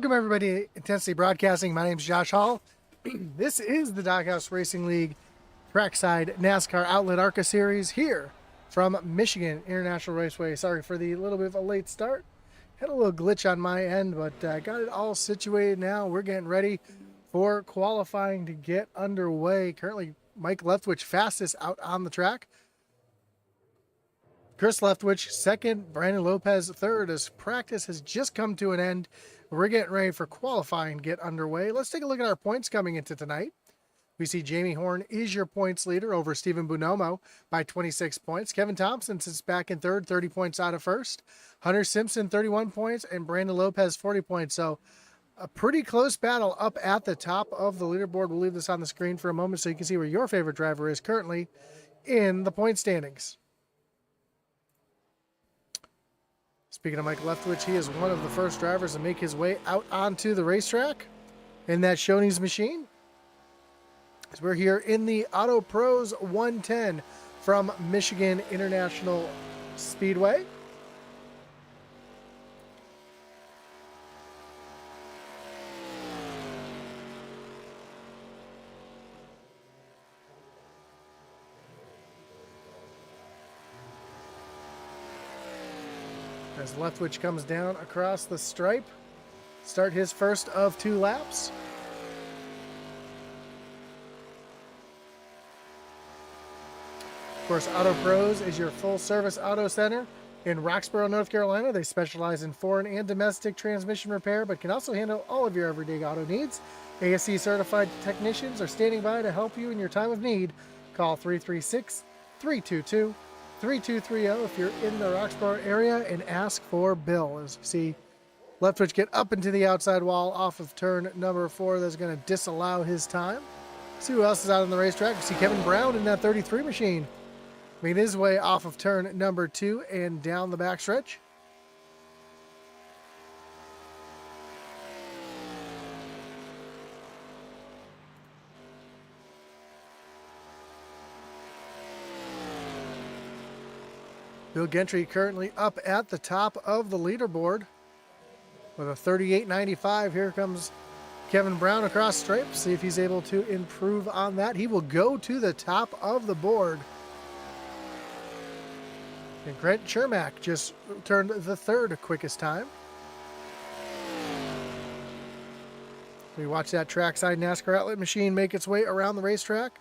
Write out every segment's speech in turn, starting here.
Welcome everybody to Intensity Broadcasting. My name is Josh Hall. This is the Doghouse Racing League Trackside NASCAR Outlet ARCA Series here from Michigan International Raceway. Sorry for the little bit of a late start. Had a little glitch on my end, but got it all situated now. We're getting ready for qualifying to get underway. Currently, Mike Leftwich fastest out on the track. Chris Leftwich second, Brandon Lopez third, as practice has just come to an end. We're getting ready for qualifying to get underway. Let's take a look at our points coming into tonight. We see Jamie Horn is your points leader over Stephen Bonomo by 26 points. Kevin Thompson sits back in third, 30 points out of first. Hunter Simpson, 31 points, and Brandon Lopez, 40 points. So a pretty close battle up at the top of the leaderboard. We'll leave this on the screen for a moment so you can see where your favorite driver is currently in the point standings. Speaking of Mike Leftwich, he is one of the first drivers to make his way out onto the racetrack in that Shoney's machine. So we're here in the Auto Pros 110 from Michigan International Speedway. As Leftwich comes down across the stripe, start his first of 2 laps. Of course, Auto Pros is your full-service auto center in Roxboro, North Carolina. They specialize in foreign and domestic transmission repair, but can also handle all of your everyday auto needs. ASC-certified technicians are standing by to help you in your time of need. Call 336-322-3230 if you're in the Roxboro area and ask for Bill. As you see, Leftwich get up into the outside wall off of turn number 4. That's going to disallow his time. See who else is out on the racetrack. You see Kevin Brown in that 33 machine. Made his way off of turn number 2 and down the backstretch. Bill Gentry currently up at the top of the leaderboard with a 38.95. Here comes Kevin Brown across stripe. See if he's able to improve on that. He will go to the top of the board. And Grant Chermak just turned the 3rd quickest time. We watch that Trackside NASCAR Outlet machine make its way around the racetrack.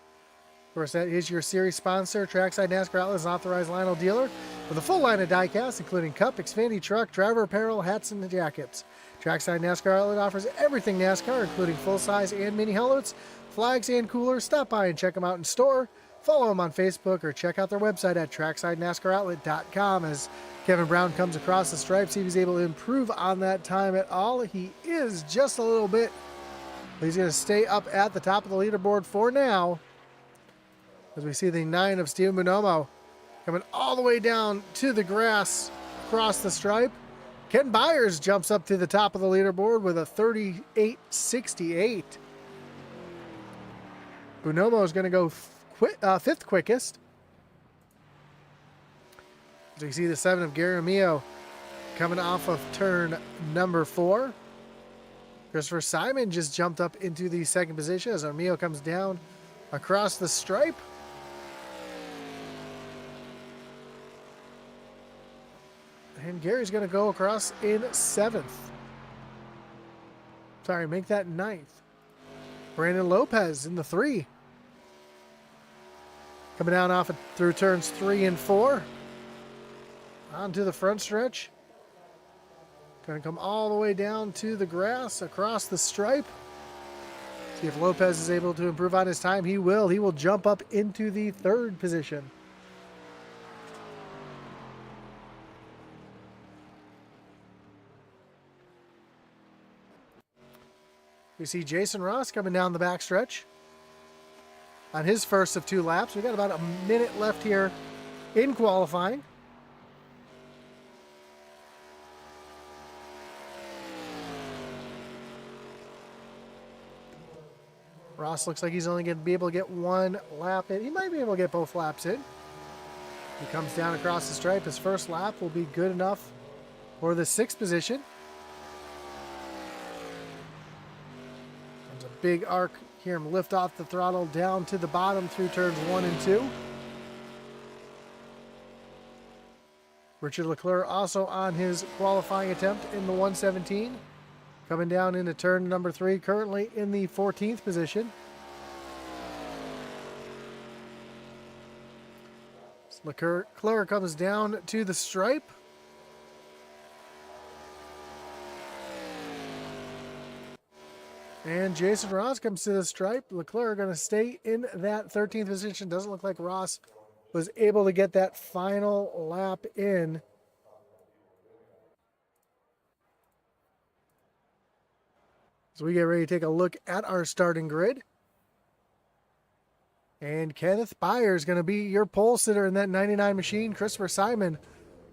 Of course, that is your series sponsor. Trackside NASCAR Outlet is an authorized Lionel dealer with a full line of diecast, including cup, Xfinity, truck, driver apparel, hats, and jackets. Trackside NASCAR Outlet offers everything NASCAR, including full-size and mini helmets, flags, and coolers. Stop by and check them out in store. Follow them on Facebook or check out their website at tracksidenascaroutlet.com. As Kevin Brown comes across the stripe, see if he's able to improve on that time at all. He is just a little bit. But he's going to stay up at the top of the leaderboard for now. As we see the 9 of Stephen Bonomo coming all the way down to the grass across the stripe. Ken Byers jumps up to the top of the leaderboard with a 38.68. Bonomo is going to go 5th quickest. So you see the 7 of Gary Romeo coming off of turn number 4. Christopher Simon just jumped up into the 2nd position as Romeo comes down across the stripe. And Gary's going to go across in 7th. Sorry, make that 9th. Brandon Lopez in the 3. Coming down off it through turns 3 and 4. Onto the front stretch. Going to come all the way down to the grass across the stripe. See if Lopez is able to improve on his time. He will. He will jump up into the 3rd position. We see Jason Ross coming down the backstretch on his first of 2 laps. We got about a minute left here in qualifying. Ross looks like he's only going to be able to get 1 lap in. He might be able to get both laps in. He comes down across the stripe. His first lap will be good enough for the 6th position. big arc. Hear him lift off the throttle down to the bottom through turns 1 and 2. Richard Leclerc also on his qualifying attempt in the 117. Coming down into turn number 3, currently in the 14th position. Leclerc comes down to the stripe. And Jason Ross comes to the stripe. Leclerc going to stay in that 13th position. Doesn't look like Ross was able to get that final lap in. So we get ready to take a look at our starting grid. And Kenneth Byers is going to be your pole sitter in that 99 machine. Christopher Simon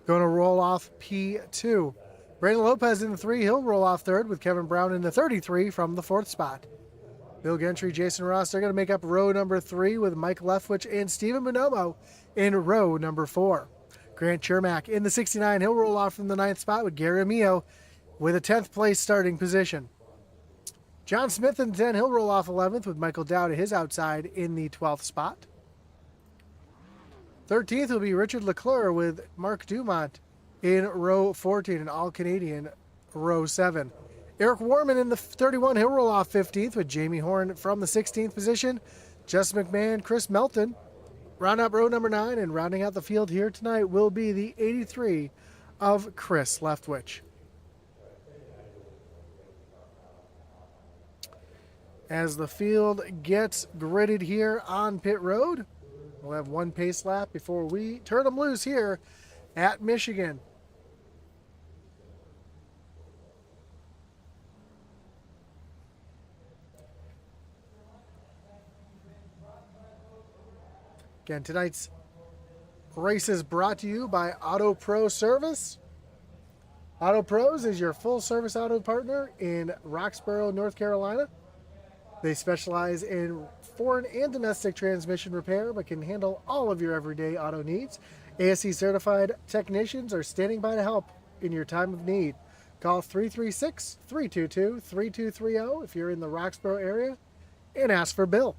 going to roll off P2. Brandon Lopez in the 3. He'll roll off 3rd with Kevin Brown in the 33 from the 4th spot. Bill Gentry, Jason Ross, they're going to make up row number 3 with Mike Leftwich and Stephen Bonomo in row number 4. Grant Chermak in the 69. He'll roll off from the 9th spot with Gary Amio with a 10th place starting position. John Smith in the 10. He'll roll off 11th with Michael Dowd at his outside in the 12th spot. 13th will be Richard Leclerc with Mark Dumont in row 14, an all-Canadian row 7. Eric Warman in the 31. He'll roll off 15th with Jamie Horn from the 16th position. Justin McMahon, Chris Melton round up row number 9, and rounding out the field here tonight will be the 83 of Chris Leftwich. As the field gets gridded here on pit road, we'll have one pace lap before we turn them loose here at Michigan. Again, tonight's race is brought to you by Auto Pro Service. Auto Pros is your full service auto partner in Roxboro, North Carolina. They specialize in foreign and domestic transmission repair, but can handle all of your everyday auto needs. ASE certified technicians are standing by to help in your time of need. Call 336-322-3230 if you're in the Roxboro area, and ask for Bill.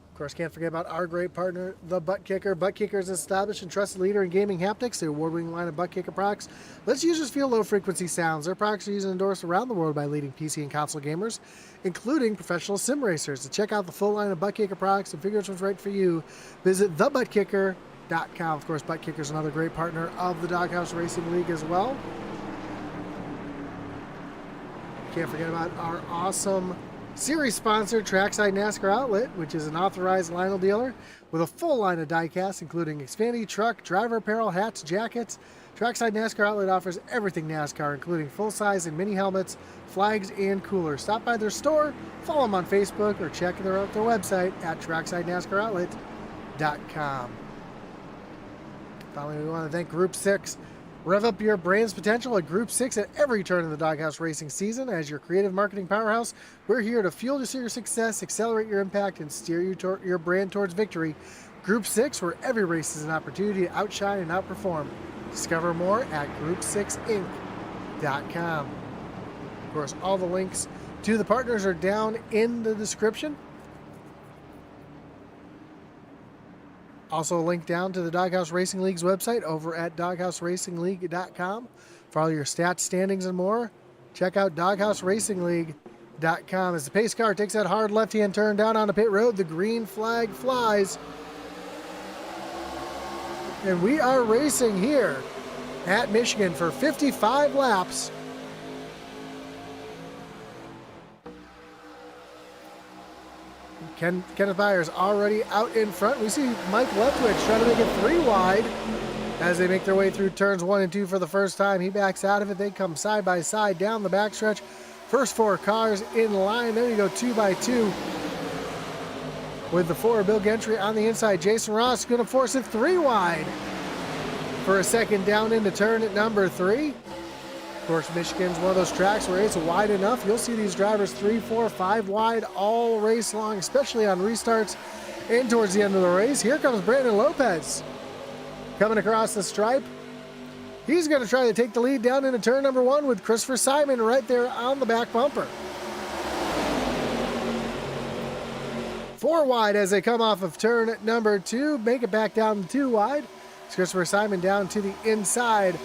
Of course, can't forget about our great partner, the Butt Kicker. Butt Kicker is an established and trusted leader in gaming haptics. The award-winning line of Butt Kicker products lets users feel low-frequency sounds. Their products are used and endorsed around the world by leading PC and console gamers, including professional sim racers. To check out the full line of Butt Kicker products and figure out what's right for you, visit thebuttkicker.com. Of course, Butt Kicker is another great partner of the Doghouse Racing League as well. Can't forget about our awesome series sponsor, Trackside NASCAR Outlet, which is an authorized Lionel dealer with a full line of diecast, including Xfinity, truck, driver apparel, hats, jackets. Trackside NASCAR Outlet offers everything NASCAR, including full-size and mini helmets, flags, and coolers. Stop by their store, follow them on Facebook, or check their website at tracksidenascaroutlet.com. Finally, we want to thank Group 6. Rev up your brand's potential at Group 6 at every turn of the Doghouse racing season. As your creative marketing powerhouse, we're here to fuel your success, accelerate your impact, and steer your brand towards victory. Group 6, where every race is an opportunity to outshine and outperform. Discover more at group6inc.com. Of course, all the links to the partners are down in the description. Also a link down to the Doghouse Racing League's website over at doghouseracingligue.com. For all your stats, standings, and more, check out doghouseracingligue.com. As the pace car takes that hard left-hand turn down onto pit road, the green flag flies. And we are racing here at Michigan for 55 laps. Kenneth Byers already out in front. We see Mike Leftwich trying to make it 3 wide as they make their way through turns 1 and 2 for the first time. He backs out of it. They come side by side down the backstretch. First 4 cars in line. Then we go 2 by 2 with the 4. Bill Gentry on the inside. Jason Ross going to force it 3 wide for a second down into turn at number 3. Of course, Michigan's one of those tracks where it's wide enough. You'll see these drivers 3, 4, 5 wide all race long, especially on restarts and towards the end of the race. Here comes Brandon Lopez coming across the stripe. He's going to try to take the lead down into turn number 1 with Christopher Simon right there on the back bumper. 4 wide as they come off of turn number 2. Make it back down to 2 wide. It's Christopher Simon down to the inside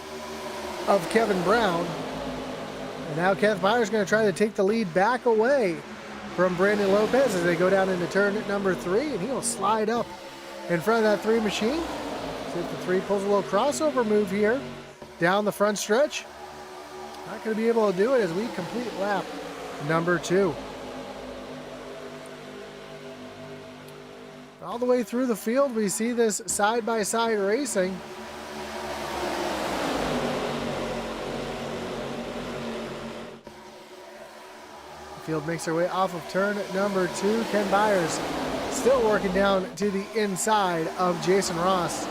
of Kevin Brown. And now Keth Byers going to try to take the lead back away from Brandon Lopez as they go down into turn number 3. And he'll slide up in front of that 3 machine. See if the 3 pulls a little crossover move here down the front stretch. Not going to be able to do it as we complete lap number 2. All the way through the field, we see this side-by-side racing. The field makes their way off of turn number 2. Ken Byers still working down to the inside of Jason Ross.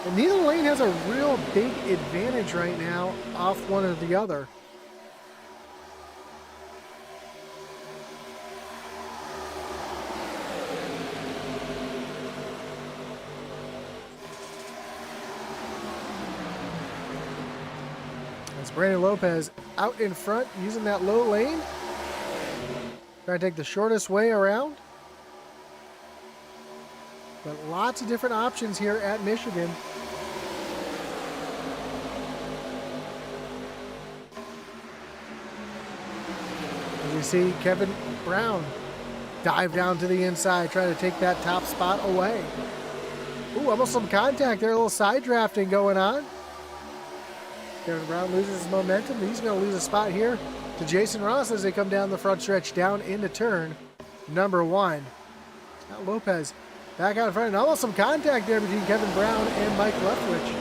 And neither lane has a real big advantage right now off one or the other. It's Brandon Lopez out in front using that low lane. Trying to take the shortest way around. But lots of different options here at Michigan. As you see Kevin Brown dive down to the inside, trying to take that top spot away. Ooh, almost some contact there, a little side drafting going on. Kevin Brown loses his momentum. He's going to lose a spot here to Jason Ross as they come down the front stretch down into turn number 1. Now Lopez back out in front, and almost some contact there between Kevin Brown and Mike Leftwich.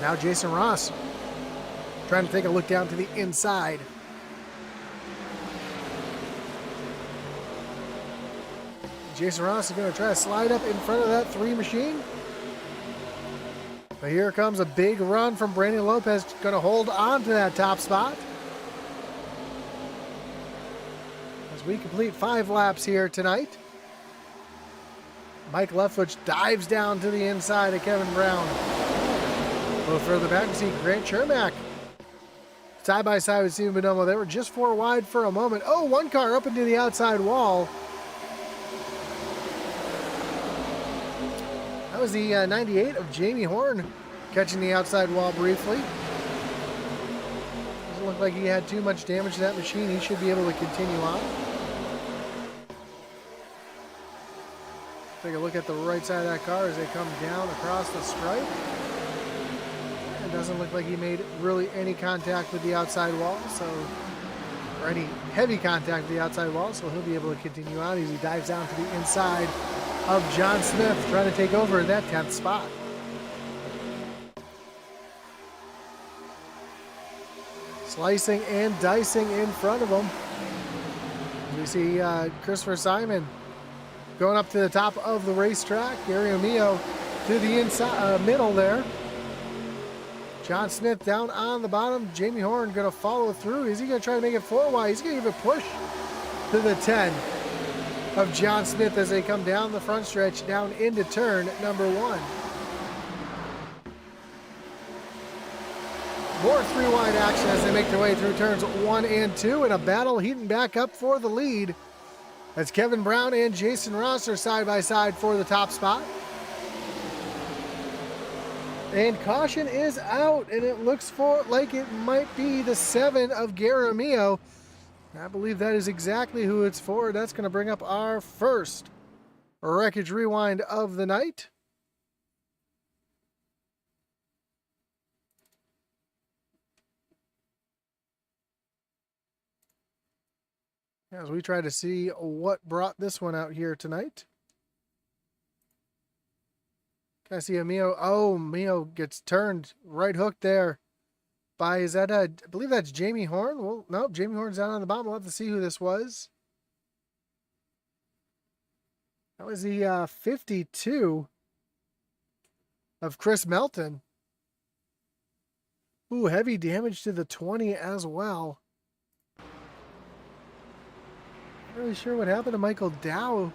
Now Jason Ross trying to take a look down to the inside. Jason Ross is going to try to slide up in front of that 3 machine. But here comes a big run from Brandon Lopez, going to hold on to that top spot. As we complete 5 laps here tonight. Mike Leftwich dives down to the inside of Kevin Brown. A little further back, we see Grant Chermak side by side with Steven Bonomo. They were just 4 wide for a moment. Oh, one car up into the outside wall. That was the 98 of Jamie Horn catching the outside wall briefly. Doesn't look like he had too much damage to that machine. He should be able to continue on. Take a look at the right side of that car as they come down across the stripe. It doesn't look like he made really any contact with the outside wall, or any heavy contact with the outside wall, so he'll be able to continue on as he dives down to the inside of John Smith, trying to take over that 10th spot. Slicing and dicing in front of him. We see Christopher Simon going up to the top of the racetrack. Gary O'Meo to the inside, middle there. John Smith down on the bottom. Jamie Horn going to follow through. Is he going to try to make it 4 wide? He's going to give a push to the 10 of John Smith as they come down the front stretch down into turn number 1. More 3 wide action as they make their way through turns 1 and 2, and a battle heating back up for the lead as Kevin Brown and Jason Ross are side by side for the top spot. And caution is out, and it looks like it might be the 7 of Gary O'Meo. I believe that is exactly who it's for. That's going to bring up our first Wreckage Rewind of the night. As we try to see what brought this one out here tonight. I see O'Meo. Oh, O'Meo gets turned right hook there. Is that I believe that's Jamie Horn? Well, nope, Jamie Horn's down on the bottom. We'll have to see who this was. That was the 52 of Chris Melton. Ooh, heavy damage to the 20 as well. Not really sure what happened to Michael Dow.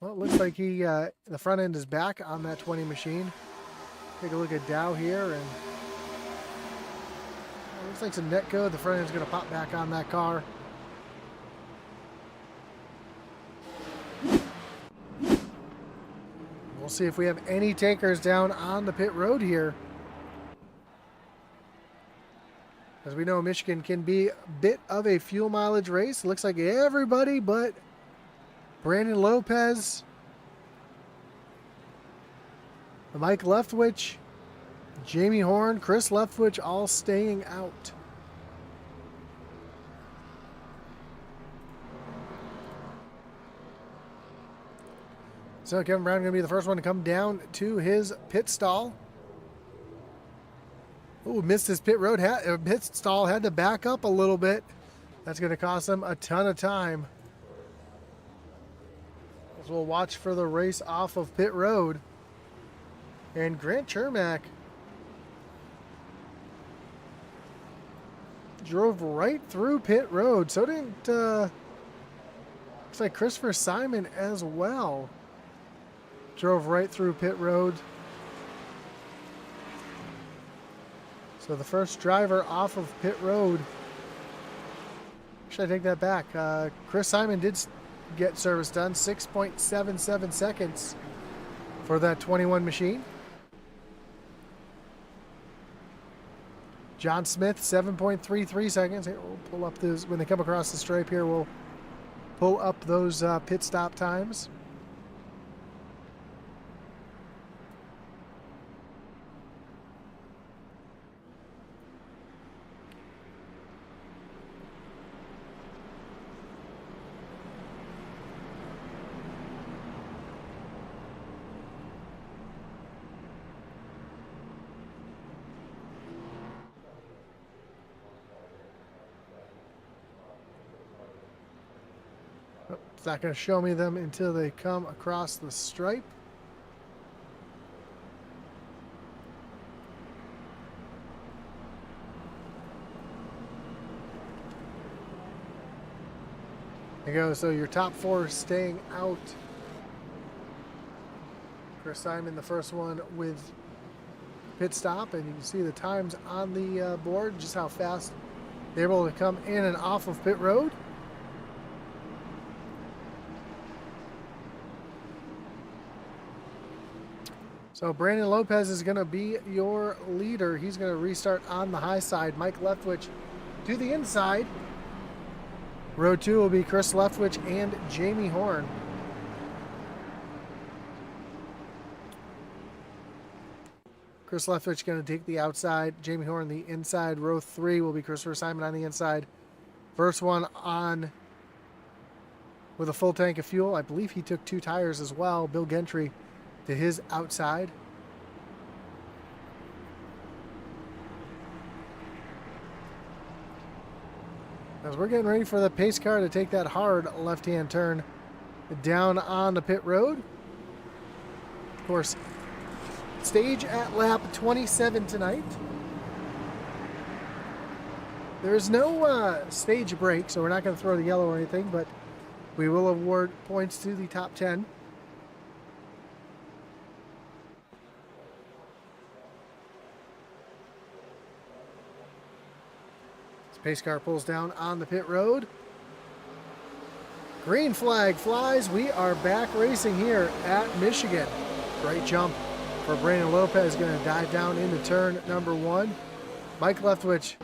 Well, it looks like the front end is back on that 20 machine. Take a look at Dow here, and it looks like some net code. The front end's going to pop back on that car. We'll see if we have any takers down on the pit road here. As we know, Michigan can be a bit of a fuel mileage race. It looks like everybody but Brandon Lopez, Mike Leftwich, Jamie Horn, Chris Leftwich all staying out. So Kevin Brown going to be the first one to come down to his pit stall. Oh, missed his pit stall, had to back up a little bit. That's going to cost him a ton of time. As we'll watch for the race off of pit road. And Grant Chermak drove right through pit road. So didn't, looks like Christopher Simon as well. Drove right through pit road. So the first driver off of pit road. Should I take that back? Chris Simon did get service done. 6.77 seconds for that 21 machine. John Smith, 7.33 seconds. Here, we'll pull up those when they come across the stripe here. We'll pull up those pit stop times. It's not going to show me them until they come across the stripe. There you go. So your top four staying out. Chris Simon, the first one with pit stop, and you can see the times on the board, just how fast they're able to come in and off of pit road. So Brandon Lopez is going to be your leader. He's going to restart on the high side. Mike Leftwich to the inside. Row 2 will be Chris Leftwich and Jamie Horn. Chris Leftwich going to take the outside. Jamie Horn the inside. Row 3 will be Christopher Simon on the inside. First one on with a full tank of fuel. I believe he took 2 tires as well. Bill Gentry to his outside. As we're getting ready for the pace car to take that hard left-hand turn down on the pit road. Of course, stage at lap 27 tonight. There is no stage break, so we're not going to throw the yellow or anything, but we will award points to the top 10. Pace car pulls down on the pit road. Green flag flies. We are back racing here at Michigan. Great jump for Brandon Lopez. Going to dive down into turn number 1. Mike Leftwich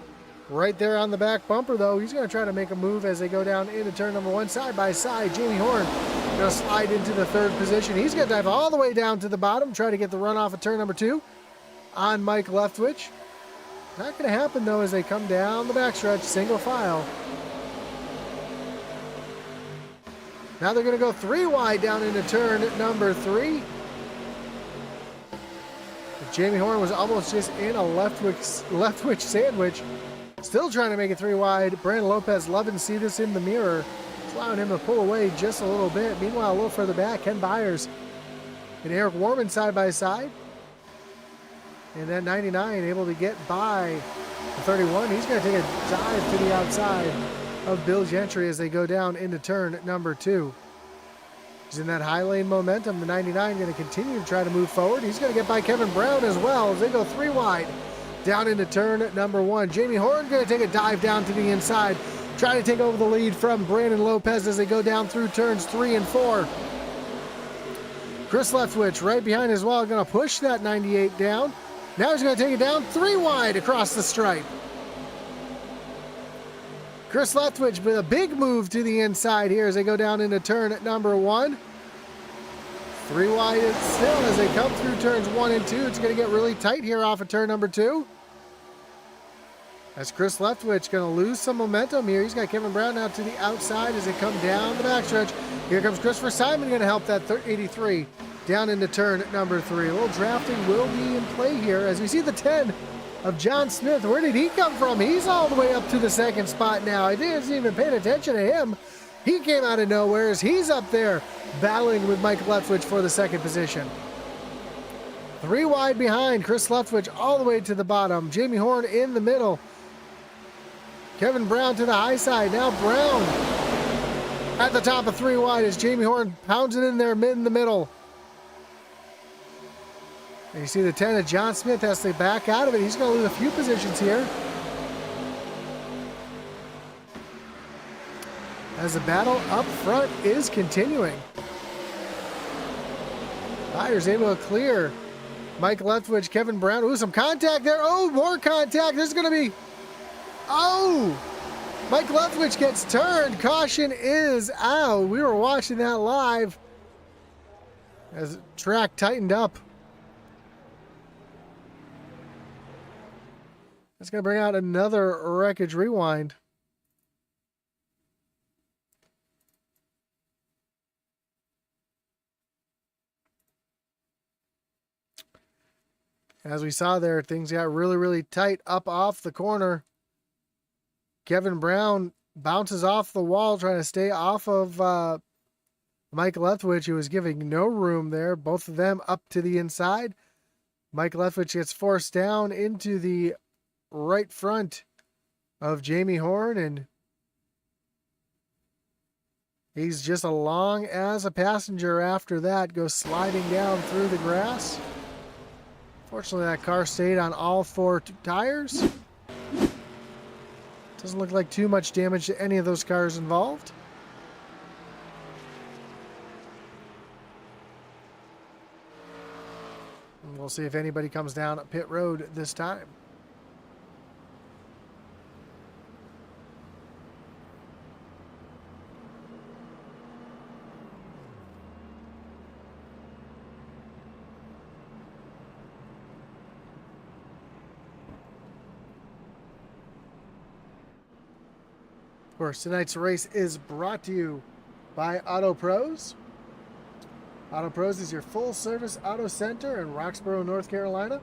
right there on the back bumper, though. He's going to try to make a move as they go down into turn number 1. Side by side, Jamie Horn going to slide into the 3rd position. He's going to dive all the way down to the bottom, try to get the run off of turn number 2 on Mike Leftwich. Not going to happen, though, as they come down the backstretch, single file. Now they're going to go 3 wide down into turn number 3. Jamie Horn was almost just in a Leftwich sandwich. Still trying to make it 3 wide. Brandon Lopez loving to see this in the mirror. It's allowing him to pull away just a little bit. Meanwhile, a little further back, Ken Byers and Eric Warman side by side. And that 99 able to get by the 31. He's going to take a dive to the outside of Bill Gentry as they go down into turn number 2. He's in that high lane momentum. The 99 going to continue to try to move forward. He's going to get by Kevin Brown as well as they go 3 wide down into turn number 1. Jamie Horn going to take a dive down to the inside, trying to take over the lead from Brandon Lopez as they go down through turns 3 and 4. Chris Leftwich right behind as well, going to push that 98 down. Now he's going to take it down 3 wide across the stripe. Chris Leftwich with a big move to the inside here as they go down into turn at number 1. 3 wide still as they come through turns 1 and 2. It's going to get really tight here off of turn number 2. As Chris Leftwich going to lose some momentum here. He's got Kevin Brown out to the outside as they come down the backstretch. Here comes Christopher Simon going to help that 83 down into turn number 3. A little drafting will be in play here as we see the 10 of John Smith. Where did he come from? He's all the way up to the 2nd spot now. I didn't even pay attention to him. He came out of nowhere as he's up there battling with Mike Leftwich for the 2nd position. 3 wide behind. Chris Leftwich all the way to the bottom. Jamie Horn in the middle. Kevin Brown to the high side. Now Brown at the top of 3 wide as Jamie Horn pounds it in there in the middle. And you see the 10 of John Smith has to back out of it. He's going to lose a few positions here. As the battle up front is continuing. Ryder's able to clear Mike Leftwich, Kevin Brown. Ooh, some contact there. Oh, more contact. This is going to be... Oh! Mike Leftwich gets turned. Caution is out. We were watching that live as the track tightened up. That's going to bring out another wreckage rewind. As we saw there, things got really, really tight up off the corner. Kevin Brown bounces off the wall trying to stay off of Mike Leftwich, who was giving no room there. Both of them up to the inside. Mike Leftwich gets forced down into the right front of Jamie Horn, and he's just along as a passenger after that, goes sliding down through the grass. Fortunately, that car stayed on all 4 tires. Doesn't look like too much damage to any of those cars involved. And we'll see if anybody comes down pit road this time. Of course, tonight's race is brought to you by Auto Pros. Auto Pros is your full-service auto center in Roxboro, North Carolina.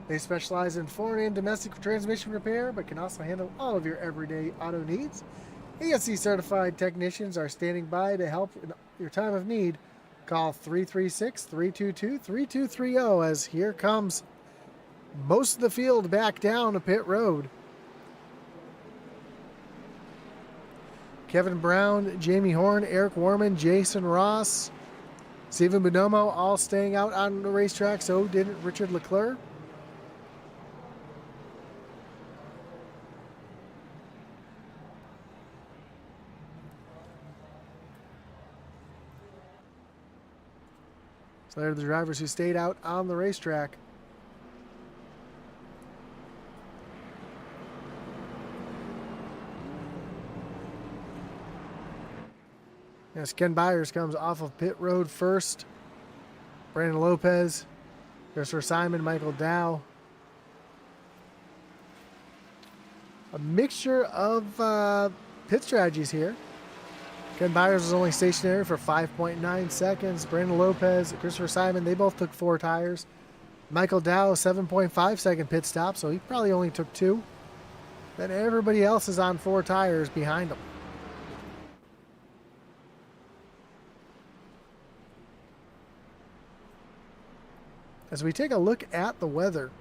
They specialize in foreign and domestic transmission repair, but can also handle all of your everyday auto needs. ASE-certified technicians are standing by to help in your time of need. Call 336-322-3230 as here comes most of the field back down to pit road. Kevin Brown, Jamie Horn, Eric Warman, Jason Ross, Stephen Bonomo all staying out on the racetrack. So did Richard Leclerc. So they're the drivers who stayed out on the racetrack. Yes, Ken Byers comes off of pit road first. Brandon Lopez, Christopher Simon, Michael Dow. A mixture of pit strategies here. Ken Byers was only stationary for 5.9 seconds. Brandon Lopez, Christopher Simon, they both took 4 tires. Michael Dow, 7.5 second pit stop, so he probably only took 2. Then everybody else is on 4 tires behind him. As we take a look at the weather,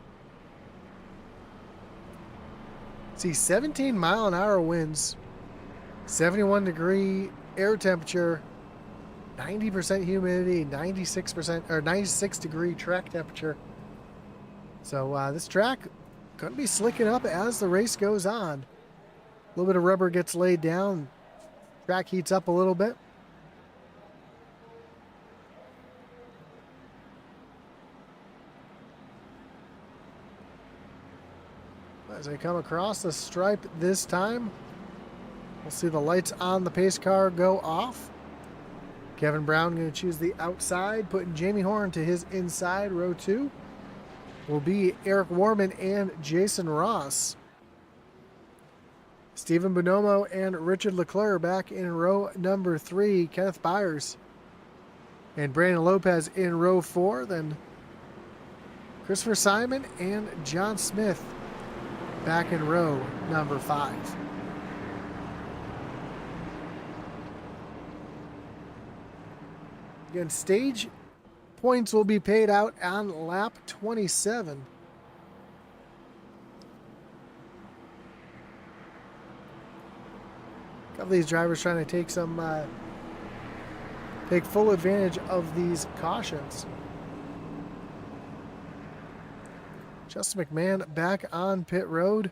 see 17 mile an hour winds, 71 degree air temperature, 90% humidity, 96% or 96-degree track temperature. So this track going to be slicking up as the race goes on. A little bit of rubber gets laid down. Track heats up a little bit. As I come across the stripe this time, we'll see the lights on the pace car go off. Kevin Brown going to choose the outside, putting Jamie Horn to his inside. Row 2 will be Eric Warman and Jason Ross. Stephen Bonomo and Richard Leclerc back in row number 3. Kenneth Byers and Brandon Lopez in row 4. Then Christopher Simon and John Smith back in row number 5. Again, stage points will be paid out on lap 27. A couple of these drivers trying to take full advantage of these cautions. Justin McMahon back on pit road.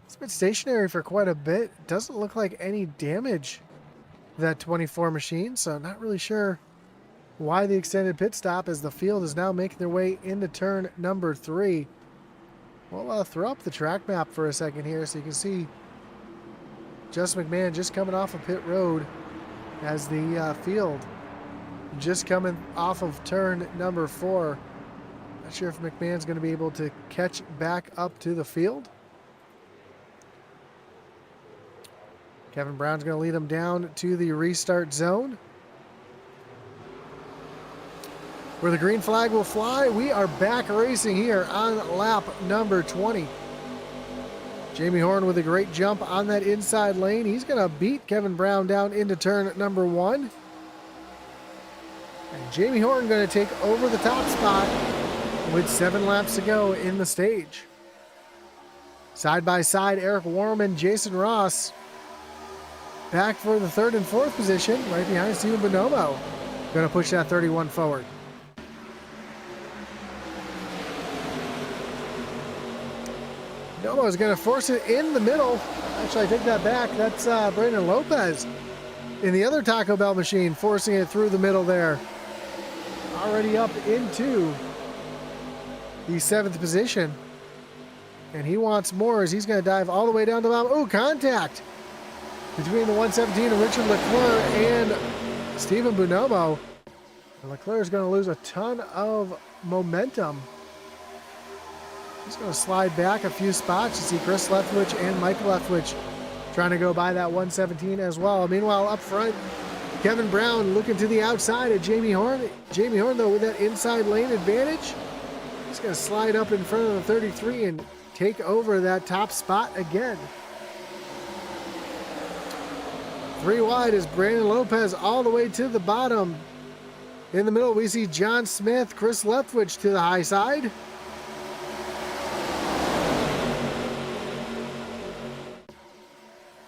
It's been stationary for quite a bit. Doesn't look like any damage to that 24 machine, so not really sure why the extended pit stop as the field is now making their way into turn number 3. We'll throw up the track map for a second here so you can see Justin McMahon just coming off of pit road as the field just coming off of turn number 4. Not sure if McMahon's going to be able to catch back up to the field. Kevin Brown's going to lead him down to the restart zone, where the green flag will fly. We are back racing here on lap number 20. Jamie Horn with a great jump on that inside lane. He's going to beat Kevin Brown down into turn number 1. And Jamie Horn going to take over the top spot with 7 laps to go in the stage. Side by side, Eric Warman, Jason Ross back for the 3rd and 4th position, right behind Stephen Bonomo. Going to push that 31 forward. Bonomo is going to force it in the middle. Actually, I take that back. That's Brandon Lopez in the other Taco Bell machine, forcing it through the middle there. Already up into the 7th position. And he wants more as he's going to dive all the way down to the bottom. Oh, contact between the 117 and Richard Leclerc and Stephen Bonomo. And Leclerc is going to lose a ton of momentum. He's going to slide back a few spots. You see Chris Leftwich and Mike Leftwich trying to go by that 117 as well. Meanwhile, up front, Kevin Brown looking to the outside at Jamie Horn. Jamie Horn, though, with that inside lane advantage, he's going to slide up in front of the 33 and take over that top spot again. 3 wide is Brandon Lopez all the way to the bottom. In the middle, we see John Smith, Chris Leftwich to the high side.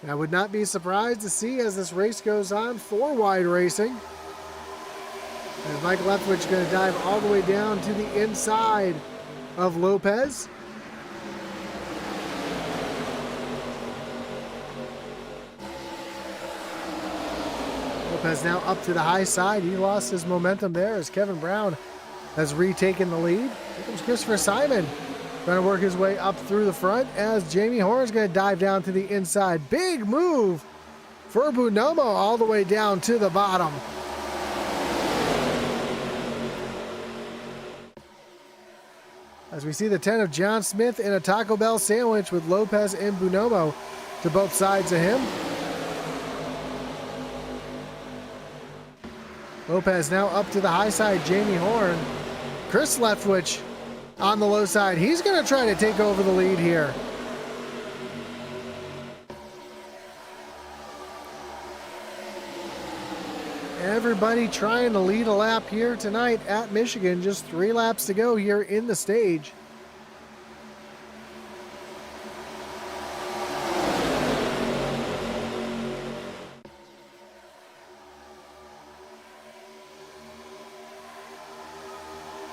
I would not be surprised to see as this race goes on 4 wide racing. As Mike Leftwich is going to dive all the way down to the inside of Lopez. Lopez now up to the high side. He lost his momentum there as Kevin Brown has retaken the lead. Here comes Christopher Simon trying to work his way up through the front as Jamie Horn is going to dive down to the inside. Big move for Bonomo all the way down to the bottom. As we see the 10 of John Smith in a Taco Bell sandwich with Lopez and Bonomo to both sides of him. Lopez now up to the high side, Jamie Horn. Chris Leftwich on the low side. He's going to try to take over the lead here. Everybody trying to lead a lap here tonight at Michigan. Just 3 laps to go here in the stage.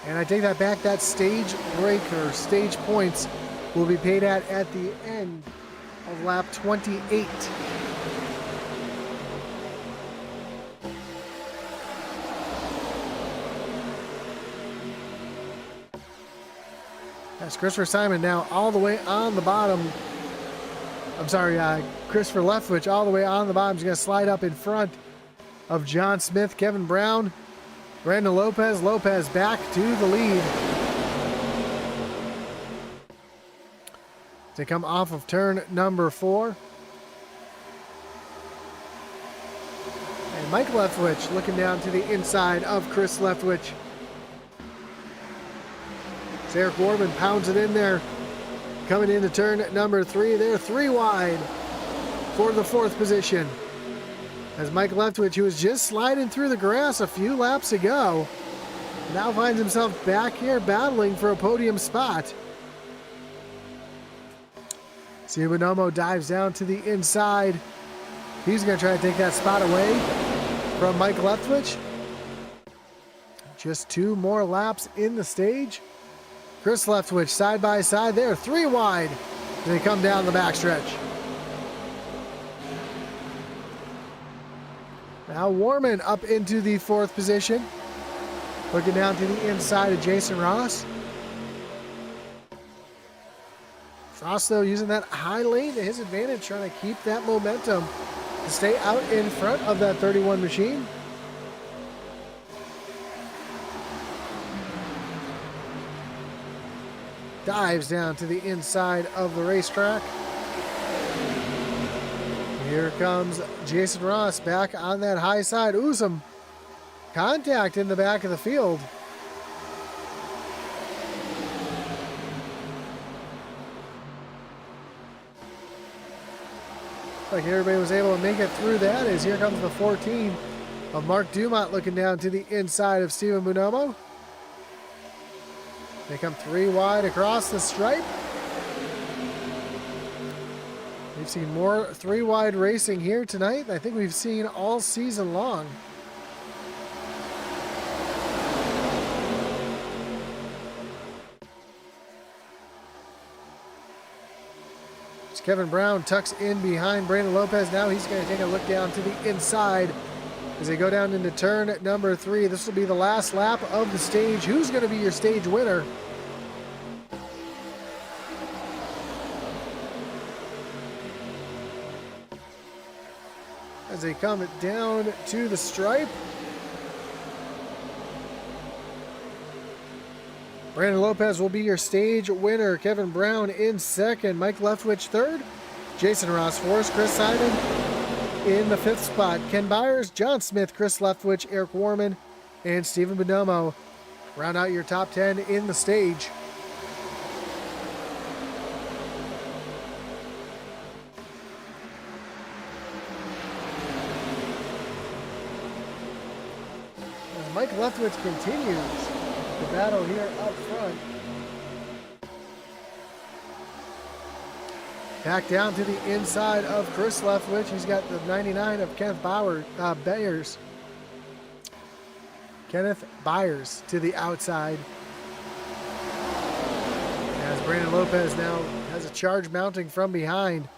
And I take that back. That stage break or stage points will be paid at the end of lap 28. That's Christopher Simon now all the way on the bottom. I'm sorry, Christopher Leftwich all the way on the bottom. He's going to slide up in front of John Smith, Kevin Brown, Brandon Lopez. Lopez back to the lead. To come off of turn number 4. And Mike Leftwich looking down to the inside of Chris Leftwich. Eric Warman pounds it in there. Coming into turn number 3. They're 3 wide for the 4th position. As Mike Leftwich, who was just sliding through the grass a few laps ago, now finds himself back here battling for a podium spot. Steve Bonomo dives down to the inside. He's going to try to take that spot away from Mike Leftwich. Just 2 more laps in the stage. Chris Leftwich side by side there, 3 wide as they come down the backstretch. Now Warman up into the 4th position. Looking down to the inside of Jason Ross. Ross, though, using that high lane to his advantage, trying to keep that momentum to stay out in front of that 31 machine. Dives down to the inside of the racetrack. Here comes Jason Ross back on that high side. Ooh, some contact in the back of the field. Like everybody was able to make it through that, as here comes the 14 of Mark Dumont looking down to the inside of Steven Bonomo. They come 3 wide across the stripe. We've seen more 3 wide racing here tonight than I think we've seen all season long. As Kevin Brown tucks in behind Brandon Lopez. Now he's going to take a look down to the inside as they go down into turn number 3. This will be the last lap of the stage. Who's going to be your stage winner? As they come down to the stripe. Brandon Lopez will be your stage winner. Kevin Brown in 2nd. Mike Leftwich 3rd. Jason Ross 4th. Chris Simon in the 5th spot. Ken Byers, John Smith, Chris Leftwich, Eric Warman, and Steven Bonomo round out your top 10 in the stage. As Mike Leftwich continues the battle here up front. Back down to the inside of Chris Leftwich. He's got the 99 of Kenneth Byers. Kenneth Byers to the outside. As Brandon Lopez now has a charge mounting from behind.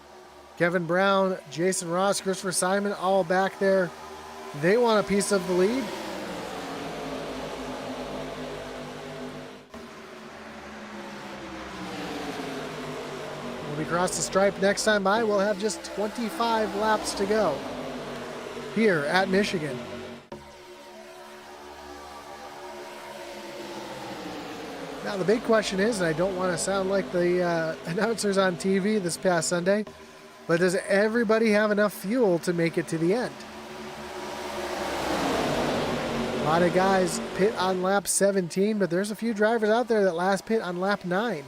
Kevin Brown, Jason Ross, Christopher Simon all back there. They want a piece of the lead. We cross the stripe next time by. We'll have just 25 laps to go here at Michigan. Now the big question is, and I don't want to sound like the announcers on TV this past Sunday, but does everybody have enough fuel to make it to the end? A lot of guys pit on lap 17, but there's a few drivers out there that last pit on lap 9.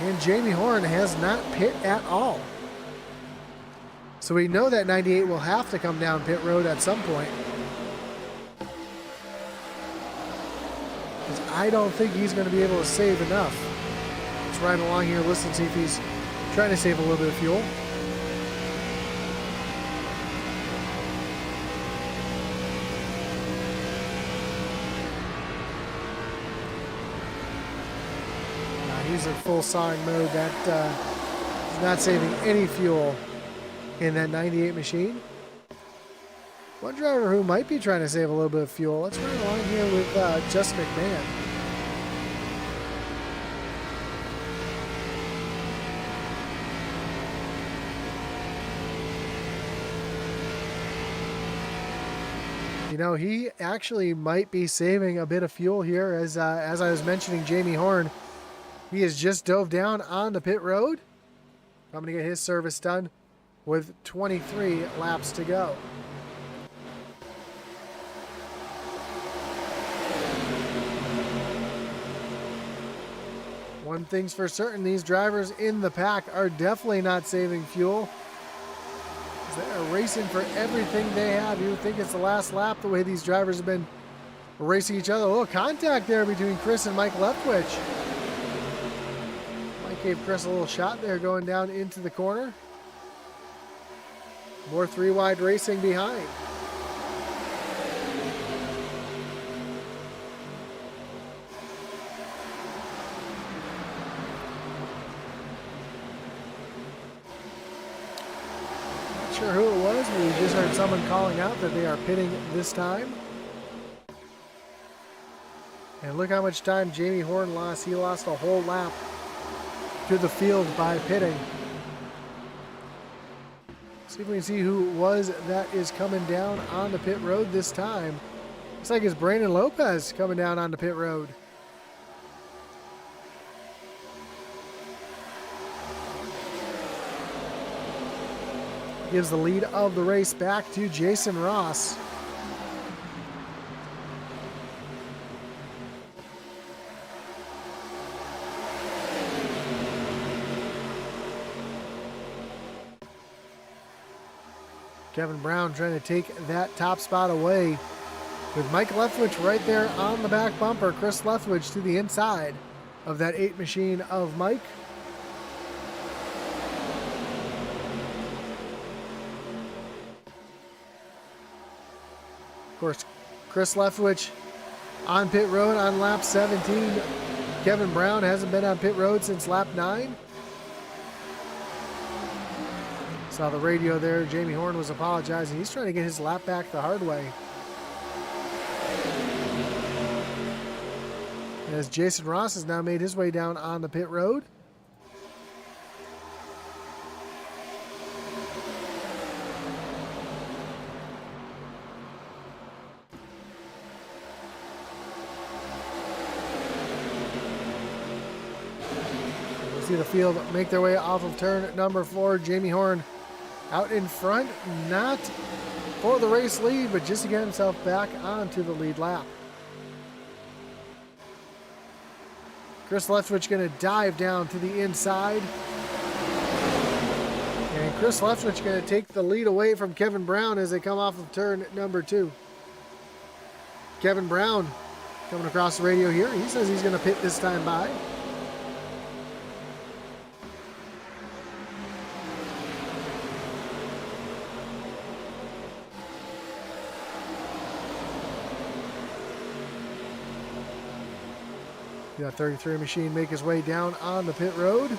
And Jamie Horn has not pit at all. So we know that 98 will have to come down pit road at some point. Because I don't think he's going to be able to save enough. Let's ride along here, listen, see if he's trying to save a little bit of fuel. is in full sawing mode. That is not saving any fuel in that 98 machine. One driver who might be trying to save a little bit of fuel. Let's run along here with Just McMahon. You know, he actually might be saving a bit of fuel here. As I was mentioning, Jamie Horn, he has just dove down on the pit road. I'm going to get his service done with 23 laps to go. One thing's for certain, these drivers in the pack are definitely not saving fuel. They're racing for everything they have. You would think it's the last lap the way these drivers have been racing each other. A little contact there between Chris and Mike Leftwich. Mike gave Chris a little shot there going down into the corner. More three-wide racing behind. Sure who it was, but we just heard someone calling out that they are pitting this time. And look how much time Jamie Horn lost. He lost a whole lap to the field by pitting. See if we can see who it was that is coming down on the pit road this time. Looks like it's Brandon Lopez coming down on the pit road. Gives the lead of the race back to Jason Ross. Kevin Brown trying to take that top spot away with Mike Leftwich right there on the back bumper. Chris Leftwich to the inside of that 8 machine of Mike. Of course, Chris Leftwich on pit road on lap 17. Kevin Brown hasn't been on pit road since lap 9. Saw the radio there. Jamie Horn was apologizing. He's trying to get his lap back the hard way. As Jason Ross has now made his way down on the pit road. See the field make their way off of turn number 4. Jamie Horn out in front, not for the race lead, but just to get himself back onto the lead lap. Chris Leftwich going to dive down to the inside. And Chris Leftwich going to take the lead away from Kevin Brown as they come off of turn number 2. Kevin Brown coming across the radio here. He says he's going to pit this time by. That 33 machine make his way down on the pit road.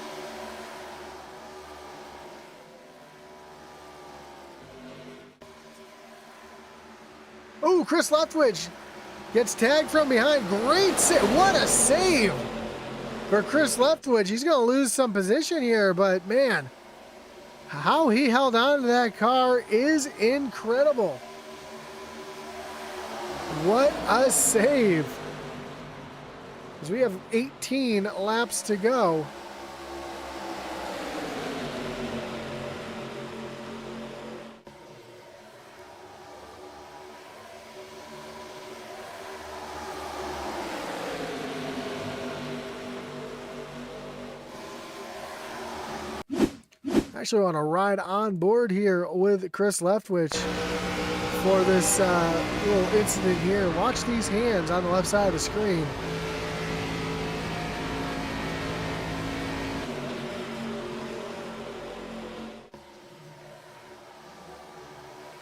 Oh, Chris Leftwich gets tagged from behind. Great save. What a save for Chris Leftwich. He's going to lose some position here, but man, how he held on to that car is incredible. What a save. As we have 18 laps to go. Actually want to ride on board here with Chris Leftwich for this little incident here. Watch these hands on the left side of the screen.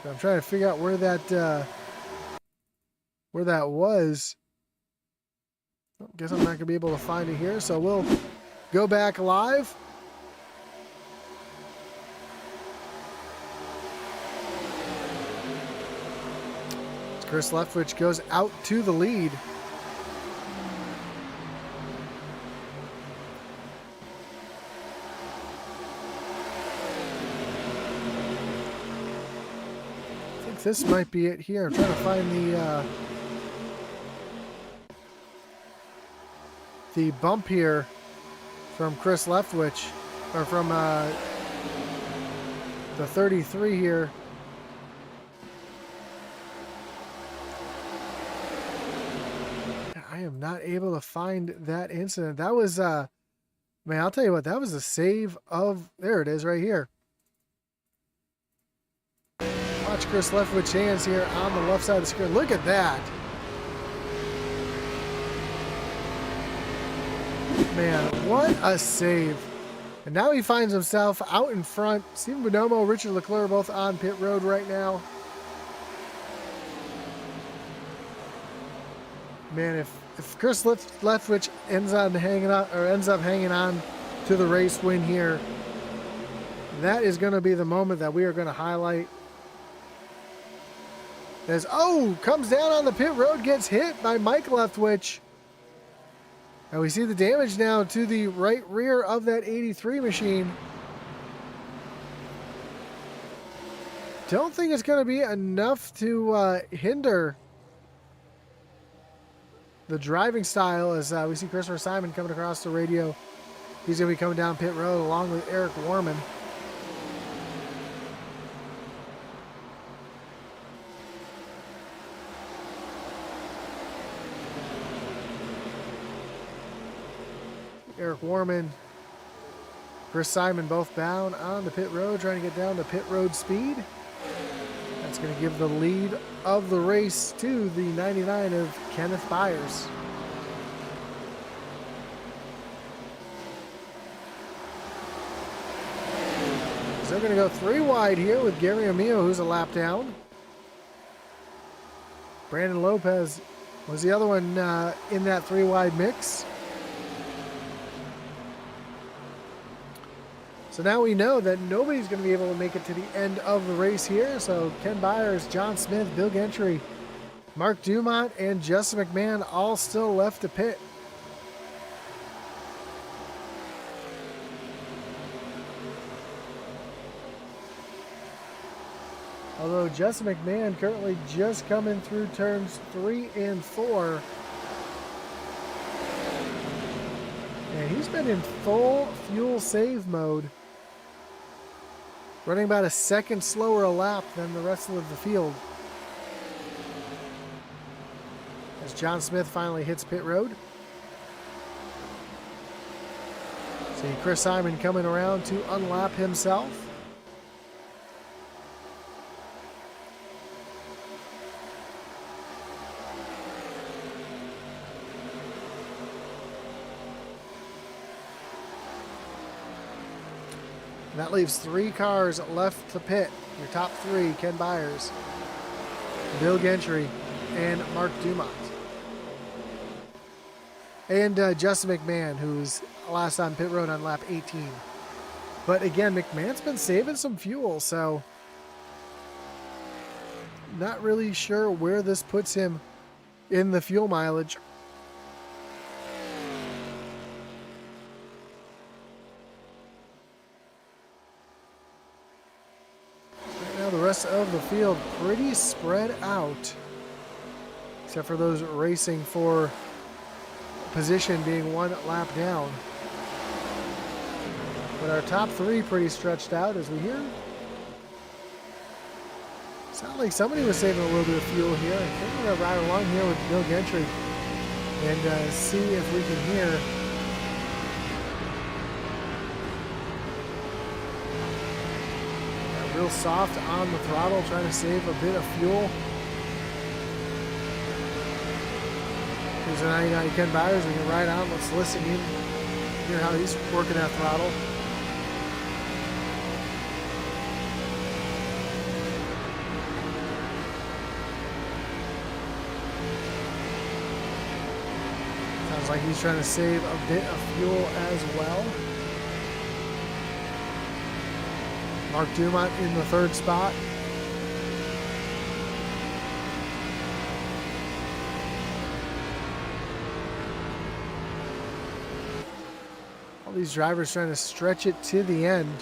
I'm trying to figure out where that was. Guess I'm not gonna be able to find it here, so we'll go back live. Chris Leftwich goes out to the lead. I think this might be it here. I'm trying to find the bump here from Chris Leftwich, or from the 33 here. I am not able to find that incident. That was, man, I'll tell you what, that was a save of, there it is right here. Watch Chris Leftwich's hands here on the left side of the screen. Look at that. Man, what a save. And now he finds himself out in front. Stephen Bonomo, Richard Leclerc both on pit road right now. Man, if Chris Leftwich ends up hanging on to the race win here, that is going to be the moment that we are going to highlight. As comes down on the pit road, gets hit by Mike Leftwich. And we see the damage now to the right rear of that 83 machine. Don't think it's going to be enough to hinder the driving style, as we see Christopher Simon coming across the radio. He's going to be coming down pit road along with Eric Warman. Eric Warman, Chris Simon both bound on the pit road, trying to get down to pit road speed. That's going to give the lead of the race to the 99 of Kenneth Byers. So they're going to go 3 wide here with Gary Amio, who's a lap down. Brandon Lopez was the other one in that 3 wide mix. So now we know that nobody's going to be able to make it to the end of the race here. So Ken Byers, John Smith, Bill Gentry, Mark Dumont, and Justin McMahon all still left to pit. Although Justin McMahon currently just coming through turns 3 and 4. And he's been in full fuel save mode, running about a second slower a lap than the rest of the field. As John Smith finally hits pit road. See Chris Simon coming around to unlap himself. That leaves 3 cars left to pit. Your top 3, Ken Byers, Bill Gentry, and Mark Dumont. And Justin McMahon, who's last on pit road on lap 18. But again, McMahon's been saving some fuel, so not really sure where this puts him in the fuel mileage. The rest of the field pretty spread out, except for those racing for position being 1 lap down. But our top 3 pretty stretched out, as we hear. Sound like somebody was saving a little bit of fuel here. I think we're gonna ride along here with Bill Gentry and see if we can hear. Real soft on the throttle, trying to save a bit of fuel. Here's a 99 Ken Byers. We can ride on. Let's listen in, hear how he's working that throttle. Sounds like he's trying to save a bit of fuel as well. Mark Dumont in the third spot. All these drivers trying to stretch it to the end.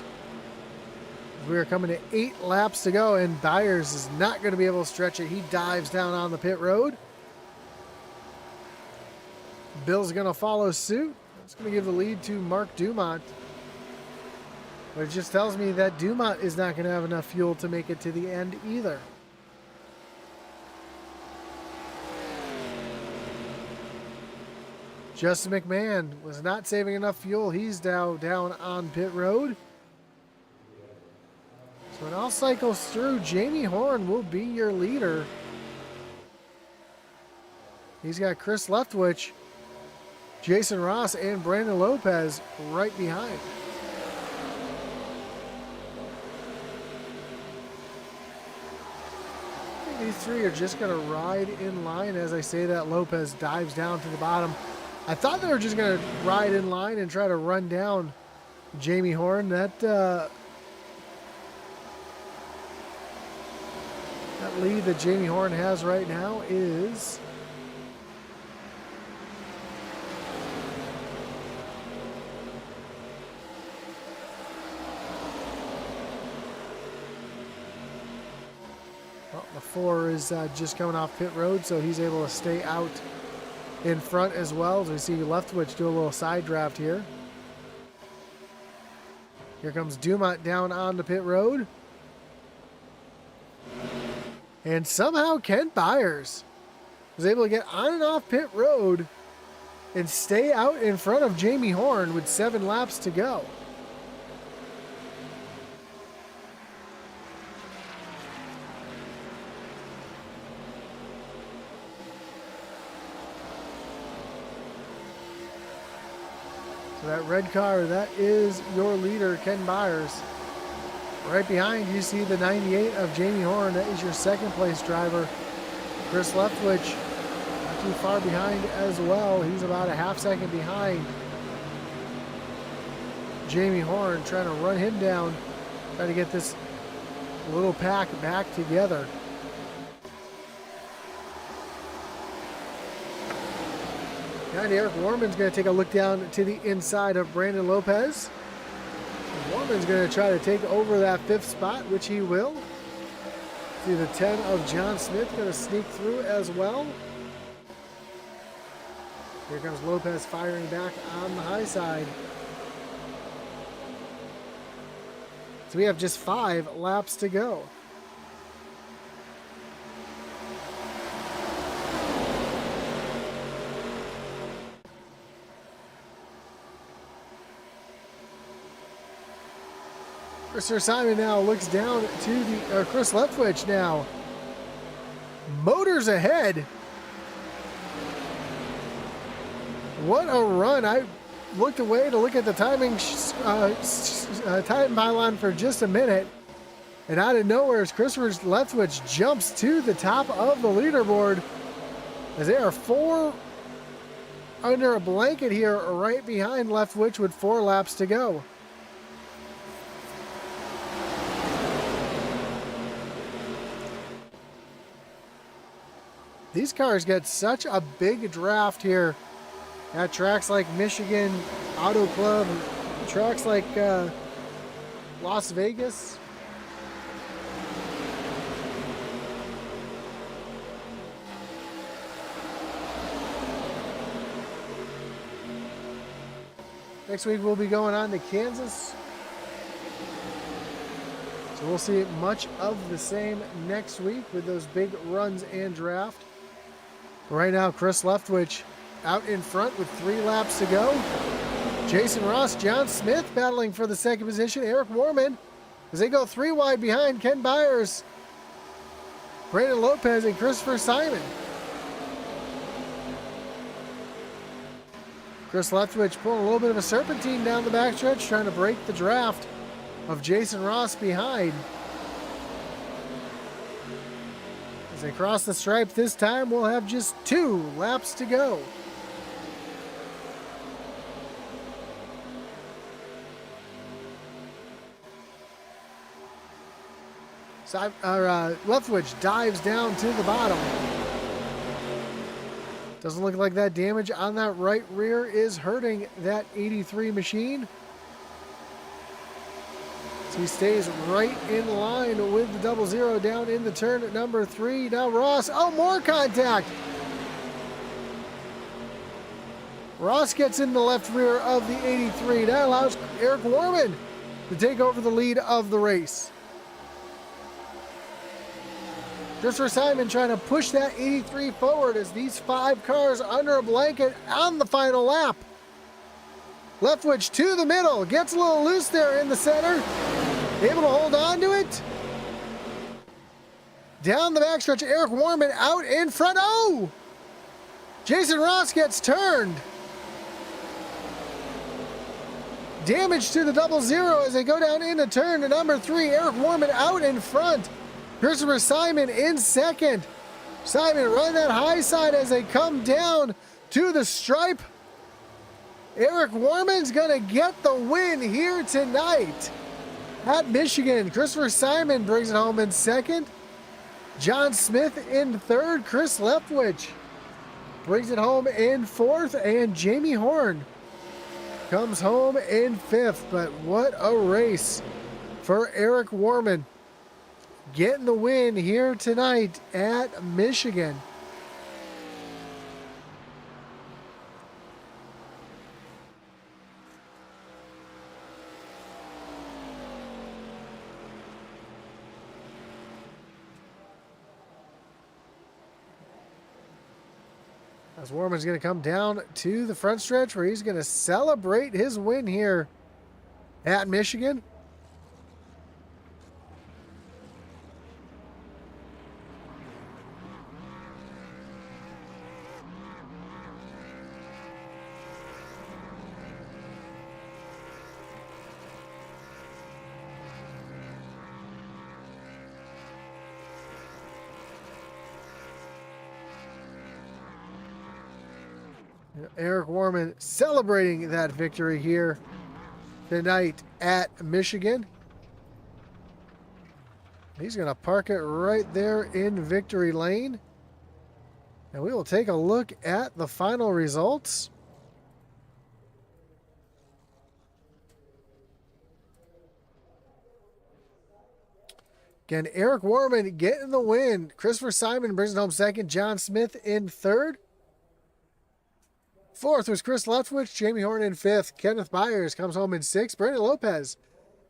We are coming to 8 laps to go, and Byers is not going to be able to stretch it. He dives down on the pit road. Bill's going to follow suit. It's going to give the lead to Mark Dumont. But it just tells me that Dumont is not going to have enough fuel to make it to the end either. Justin McMahon was not saving enough fuel. He's now down on pit road. So it all cycles through. Jamie Horn will be your leader. He's got Chris Leftwich, Jason Ross, and Brandon Lopez right behind. I think these three are just going to ride in line. As I say that, Lopez dives down to the bottom. I thought they were just going to ride in line and try to run down Jamie Horn. That lead that Jamie Horn has right now is the 4 is just coming off pit road, so he's able to stay out in front as well. As we see Leftwich do a little side draft here. Here comes Dumont down on the pit road. And somehow Kent Byers was able to get on and off pit road and stay out in front of Jamie Horn with 7 laps to go. So that red car, that is your leader, Ken Byers. Right behind, you see the 98 of Jamie Horn. That is your second place driver. Chris Leftwich, not too far behind as well. He's about a half second behind Jamie Horn, trying to run him down, trying to get this little pack back together. And Eric Warman's going to take a look down to the inside of Brandon Lopez. Warman's going to try to take over that 5th spot, which he will. See the 10 of John Smith going to sneak through as well. Here comes Lopez firing back on the high side. So we have just 5 laps to go. Sir Simon now looks down to the Chris Leftwich now. Motors ahead. What a run. I looked away to look at the timing time pylon for just a minute. And out of nowhere, Chris Leftwich jumps to the top of the leaderboard as they are 4 under a blanket here right behind Leftwich with 4 laps to go. These cars get such a big draft here at tracks like Michigan Auto Club, tracks like Las Vegas. Next week we'll be going on to Kansas. So we'll see much of the same next week with those big runs and draft. Right now, Chris Leftwich out in front with 3 laps to go. Jason Ross, John Smith battling for the 2nd position. Eric Warman as they go 3 wide behind Ken Byers, Brandon Lopez, and Christopher Simon. Chris Leftwich pulling a little bit of a serpentine down the backstretch, trying to break the draft of Jason Ross behind. As they cross the stripe this time, we'll have just 2 laps to go. Leftwich dives down to the bottom. Doesn't look like that damage on that right rear is hurting that 83 machine. So he stays right in line with the 00 down in the turn at number 3. Now Ross, oh, more contact. Ross gets in the left rear of the 83. That allows Eric Warman to take over the lead of the race. Christopher Simon trying to push that 83 forward as these 5 cars under a blanket on the final lap. Leftwich to the middle, gets a little loose there in the center. Able to hold on to it. Down the backstretch, Eric Warman out in front. Oh! Jason Ross gets turned. Damage to the 00 as they go down into turn to number 3. Eric Warman out in front. Christopher Simon in second. Simon run that high side as they come down to the stripe. Eric Warman's going to get the win here tonight at Michigan. Christopher Simon brings it home in second. John Smith in third. Chris Leftwich brings it home in fourth. And Jamie Horn comes home in fifth. But what a race for Eric Warman, getting the win here tonight at Michigan. As Warman's going to come down to the front stretch where he's going to celebrate his win here at Michigan. Eric Warman celebrating that victory here tonight at Michigan. He's going to park it right there in victory lane. And we will take a look at the final results. Again, Eric Warman getting the win. Christopher Simon brings it home second. John Smith in third. Fourth was Chris Leftwich. Jamie Horn in fifth. Kenneth Byers comes home in sixth. Brandon Lopez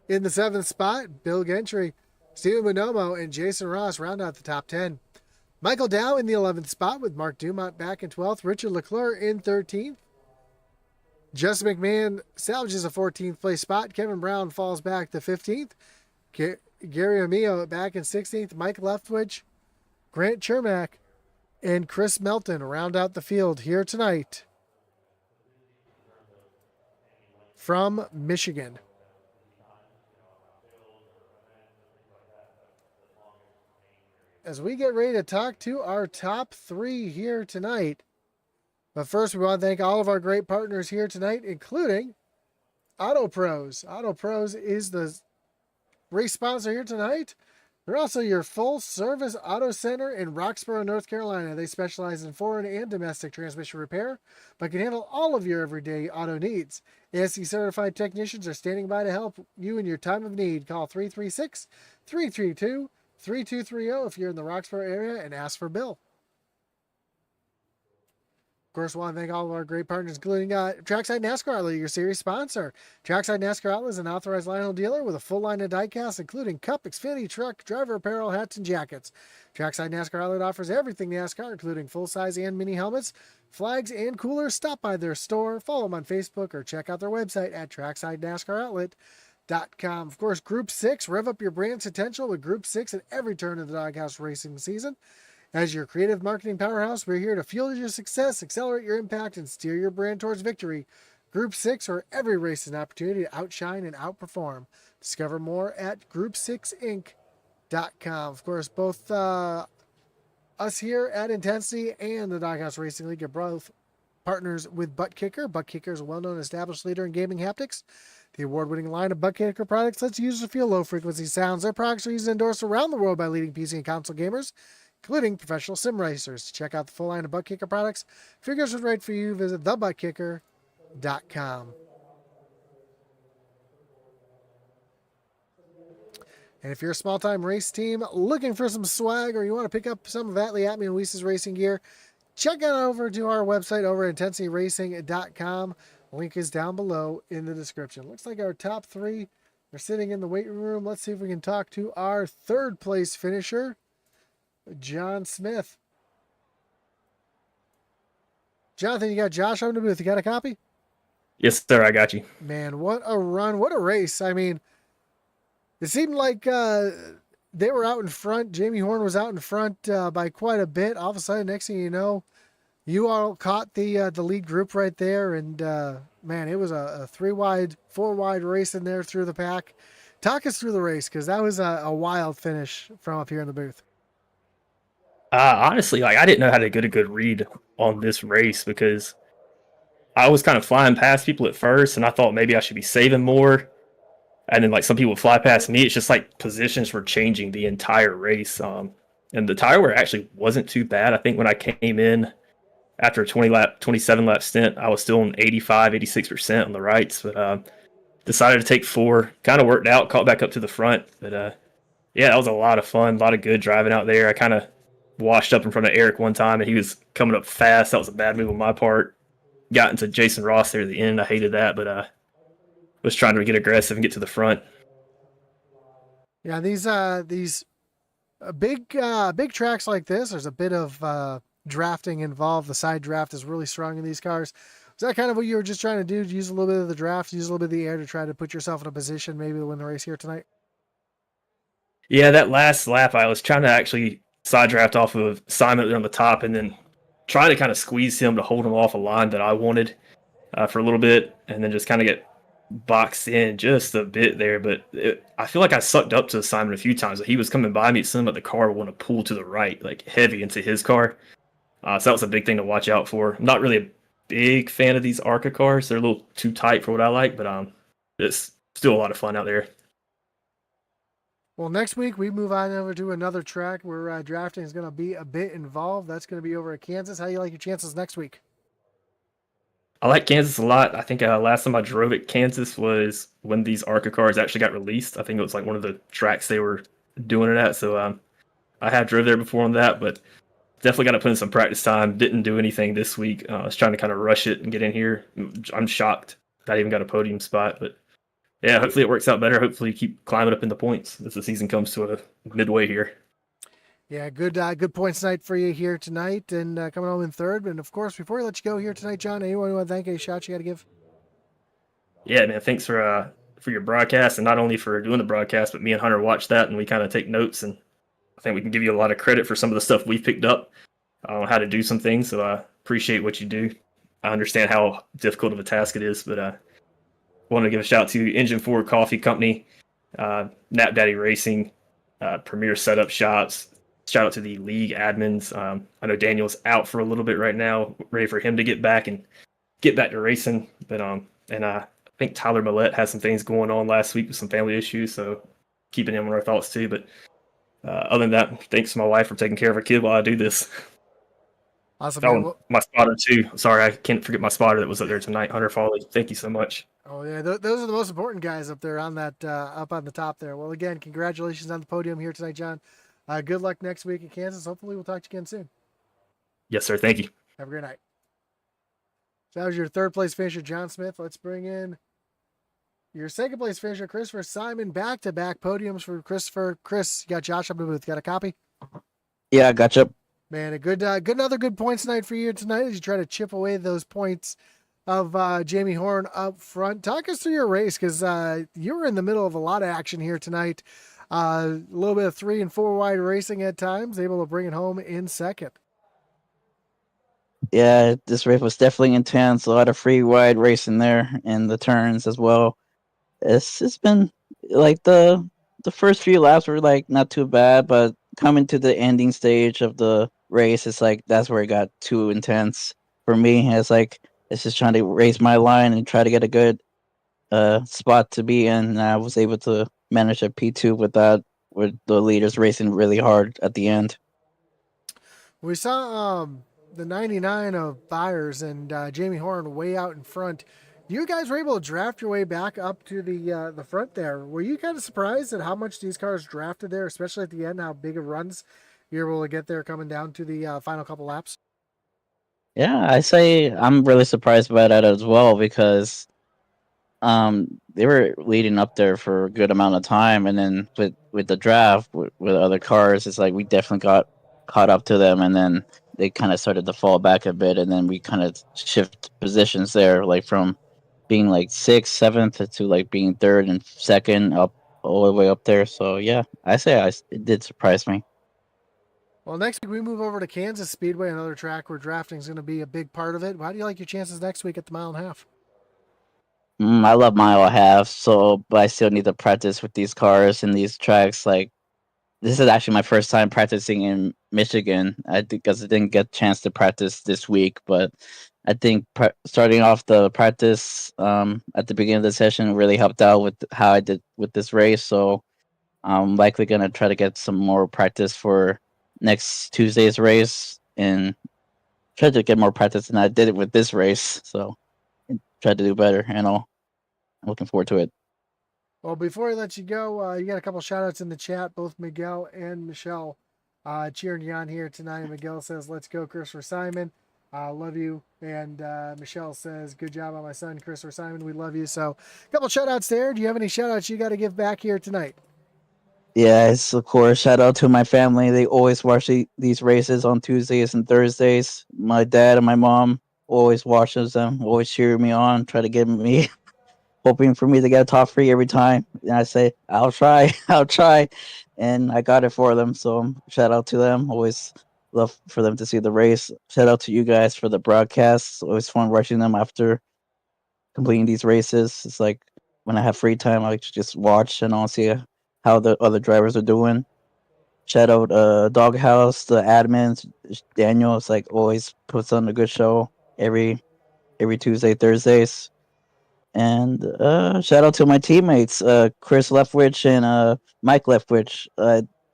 in the seventh spot. Bill Gentry, Steven Bonomo, and Jason Ross round out the top 10. Michael Dow in the 11th spot with Mark Dumont back in 12th. Richard Leclerc in 13th. Justin McMahon salvages a 14th place spot. Kevin Brown falls back to 15th. Gary Amio back in 16th. Mike Leftwich, Grant Chermak, and Chris Melton round out the field here tonight from Michigan. As we get ready to talk to our top 3 here tonight. But first, we want to thank all of our great partners here tonight, including Auto Pros. Auto Pros is the race sponsor here tonight. They're also your full-service auto center in Roxboro, North Carolina. They specialize in foreign and domestic transmission repair, but can handle all of your everyday auto needs. ASE-certified technicians are standing by to help you in your time of need. Call 336-332-3230 if you're in the Roxboro area and ask for Bill. Of course, I want to thank all of our great partners, including Trackside NASCAR Outlet, your series sponsor. Trackside NASCAR Outlet is an authorized Lionel dealer with a full line of diecast, including Cup, Xfinity, truck, driver apparel, hats, and jackets. Trackside NASCAR Outlet offers everything NASCAR, including full-size and mini helmets, flags, and coolers. Stop by their store, follow them on Facebook, or check out their website at TracksideNASCAROutlet.com. Of course, Group 6, rev up your brand's potential with Group 6 at every turn of the Doghouse racing season. As your creative marketing powerhouse, we're here to fuel your success, accelerate your impact, and steer your brand towards victory. Group 6, where every race is an opportunity to outshine and outperform. Discover more at group6inc.com. Of course, both us here at Intensity and the Doghouse Racing League are both partners with Butt Kicker. Butt Kicker is a well-known established leader in gaming haptics. The award-winning line of Butt Kicker products lets users feel low-frequency sounds. Their products are used and endorsed around the world by leading PC and console gamers, including professional sim racers. To check out the full line of Butt Kicker products, figures is right for you. Visit thebuttkicker.com. And if you're a small-time race team looking for some swag, or you want to pick up some of Atlee, Atme, and Weese's racing gear, check on over to our website over at intensityracing.com. Link is down below in the description. Looks like our top three are sitting in the waiting room. Let's see if we can talk to our third place finisher, John Smith. Jonathan, you got Josh on the booth. You got a copy? Yes, sir. I got you. Man, what a run. What a race. I mean, it seemed like they were out in front. Jamie Horn was out in front by quite a bit. All of a sudden, next thing you know, you all caught the lead group right there. And, man, it was a 3-wide, 4-wide race in there through the pack. Talk us through the race, because that was a wild finish from up here in the booth. Honestly, I didn't know how to get a good read on this race, because I was kind of flying past people at first, and I thought maybe I should be saving more. And then, some people would fly past me. It's just positions were changing the entire race. And the tire wear actually wasn't too bad. I think when I came in after a 27 lap stint, I was still on 85, 86% on the rights. But decided to take 4. Kind of worked out, caught back up to the front. But yeah, that was a lot of fun. A lot of good driving out there. I kind of washed up in front of Eric one time, and he was coming up fast. That was a bad move on my part. Got into Jason Ross there at the end. I hated that, but was trying to get aggressive and get to the front. Yeah, these big tracks like this, there's a bit of drafting involved. The side draft is really strong in these cars. Is that kind of what you were just trying to do? Use a little bit of the draft, use a little bit of the air to try to put yourself in a position maybe to win the race here tonight? Yeah, that last lap, I was trying to actually side draft off of Simon on the top, and then try to kind of squeeze him to hold him off a line that I wanted for a little bit, and then just kind of get boxed in just a bit there. But I feel like I sucked up to Simon a few times. He was coming by me, it seemed like the car would want to pull to the right, heavy into his car. So that was a big thing to watch out for. I'm not really a big fan of these ARCA cars. They're a little too tight for what I like, but it's still a lot of fun out there. Well, next week we move on over to another track where drafting is going to be a bit involved. That's going to be over at Kansas. How do you like your chances next week? I like Kansas a lot. I think last time I drove at Kansas was when these ARCA cars actually got released. I think it was one of the tracks they were doing it at. So I have drove there before on that, but definitely got to put in some practice time. Didn't do anything this week. I was trying to kind of rush it and get in here. I'm shocked that I even got a podium spot, but yeah, hopefully it works out better. Hopefully you keep climbing up in the points as the season comes to a midway here. Yeah, good points night for you here tonight, and coming home in third. And of course, before we let you go here tonight, John, anyone you want to thank? Any shots you got to give? Yeah, man, thanks for your broadcast, and not only for doing the broadcast, but me and Hunter watched that, and we kind of take notes, and I think we can give you a lot of credit for some of the stuff we've picked up on how to do some things. So I appreciate what you do. I understand how difficult of a task it is, but I want to give a shout out to Engine 4 Coffee Company, Nap Daddy Racing, Premier Setup Shops. Shout out to the league admins. I know Daniel's out for a little bit right now, ready for him to get back to racing. But and I think Tyler Millette had some things going on last week with some family issues, so keeping him on our thoughts too. But other than that, thanks to my wife for taking care of her kid while I do this. Awesome. Oh, my spotter too. Sorry, I can't forget my spotter that was up there tonight, Hunter Foley. Thank you so much. Oh yeah, those are the most important guys up there on that up on the top there. Well, again, congratulations on the podium here tonight, John. Good luck next week in Kansas. Hopefully we'll talk to you again soon. Yes, sir. Thank you. Have a great night. So that was your third place finisher, John Smith. Let's bring in your second place finisher, Christopher Simon. Back-to-back podiums for Christopher. Chris, you got Josh up in the booth. Got a copy? Yeah, I got you. Man, another good points night for you tonight as you try to chip away those points of Jamie Horn up front. Talk us through your race, because you were in the middle of a lot of action here tonight. A little bit of 3 and 4 wide racing at times, able to bring it home in second. Yeah, this race was definitely intense. A lot of free wide racing there and the turns as well. It's been the first few laps were not too bad, but coming to the ending stage of the race, it's that's where it got too intense. for me. It's just trying to raise my line and try to get a good spot to be in. And I was able to manage a P2 with the leaders racing really hard at the end. We saw the 99 of Byers and Jamie Horn way out in front. You guys were able to draft your way back up to the front there. Were you kind of surprised at how much these cars drafted there, especially at the end, how big of runs you were able to get there coming down to the final couple laps? Yeah, I say I'm really surprised by that as well because they were leading up there for a good amount of time, and then with the draft with other cars, it's like we definitely got caught up to them, and then they kind of started to fall back a bit, and then we kind of shift positions there, like from being like sixth, seventh to like being third and second up all the way up there. So yeah, it did surprise me. Well, next week we move over to Kansas Speedway, another track where drafting is going to be a big part of it. How do you like your chances next week at the mile and a half? I love mile half, so but I still need to practice with these cars and these tracks. Like this is actually my first time practicing in Michigan. I think because I didn't get a chance to practice this week, but I think starting off the practice at the beginning of the session really helped out with how I did with this race. So I'm likely gonna try to get some more practice for next Tuesday's race and try to get more practice than I did it with this race. So try to do better, and I'm looking forward to it. Well, before I let you go, you got a couple shout outs in the chat, both Miguel and Michelle cheering you on here tonight. Miguel says, "Let's go, Christopher Simon. Love you." And Michelle says, "Good job on my son, Christopher Simon. We love you." So, a couple shout outs there. Do you have any shout outs you got to give back here tonight? Yes, of course. Shout out to my family. They always watch these races on Tuesdays and Thursdays. My dad and my mom always watches them, always cheer me on, try to get me, hoping for me to get a top three every time. And I say, I'll try, I'll try. And I got it for them. So shout out to them. Always love for them to see the race. Shout out to you guys for the broadcasts. Always fun watching them after completing these races. It's like when I have free time, I like to just watch and I'll see how the other drivers are doing. Shout out Doghouse, the admins, Daniel. It's like always puts on a good show every Tuesday, Thursdays. And shout out to my teammates, Chris Leftwich and Mike Leftwich.